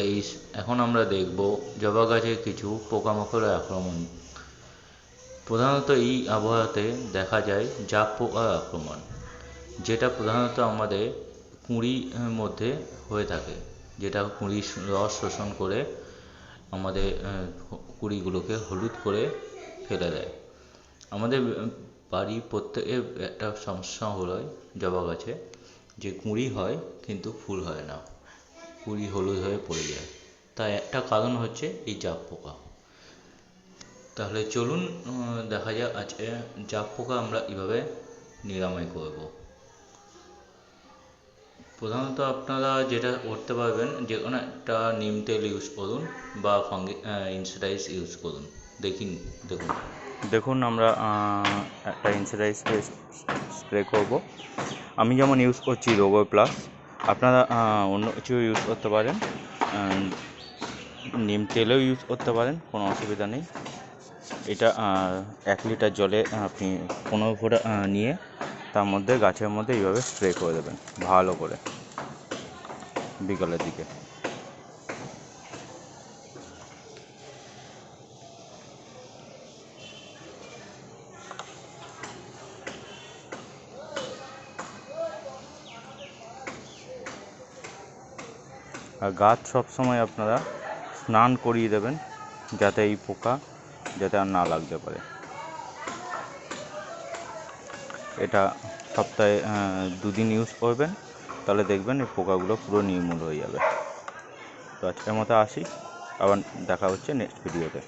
Guys, এখন আমরা দেখব জবা গাছের কিছু পোকামাকড়ের আক্রমণ। প্রধানত এই আবহাওয়াতে দেখা যায় জাপ পোকার আক্রমণ, যেটা প্রধানত আমাদের কুঁড়ির মধ্যে হয়ে থাকে, যেটা কুঁড়ির রস শোষণ করে আমাদের কুঁড়িগুলোকে হলুদ করে ফেলে দেয়। আমাদের বাড়ির প্রত্যেকের একটা সমস্যা হলো জবা গাছে যে কুঁড়ি হয় কিন্তু ফুল হয় না, কুঁড়ি হলুদ হয়ে পড়ে যায়। তার একটা কারণ হচ্ছে এই জাপ পোকা। তাহলে চলুন দেখা যাক আজকে জাপ পোকা আমরা কীভাবে নিরাময় করব। প্রধানত আপনারা যেটা করতে পারবেন, যে কোনো একটা নিম তেল ইউজ করুন বা ইনসেক্টিসাইড ইউজ করুন। দেখুন দেখুন আমরা একটা ইনসেক্টিসাইড স্প্রে করব। আমি যেমন ইউজ করছি রোগো প্লাস, আপনারা অন্য কিছু ইউজ করতে পারেন, নিম তেলও ইউজ করতে পারেন, কোনো অসুবিধা নেই। এটা 1 লিটার জলে আপনি 15 ফোঁটা নিয়ে তার মধ্যে গাছের মধ্যে এইভাবে স্প্রে করে দেবেন ভালো করে বিকালের দিকে। আর গাছ সবসময় আপনারা স্নান করিয়ে দেবেন, যাতে এই পোকা যাতে আর না লাগতে পারে। এটা সপ্তাহে 2 দিন ইউজ করবেন, তাহলে দেখবেন এই পোকাগুলো পুরো নির্মূল হয়ে যাবে। তো আজকের মতো আসি, আবার দেখা হচ্ছে নেক্সট ভিডিওতে।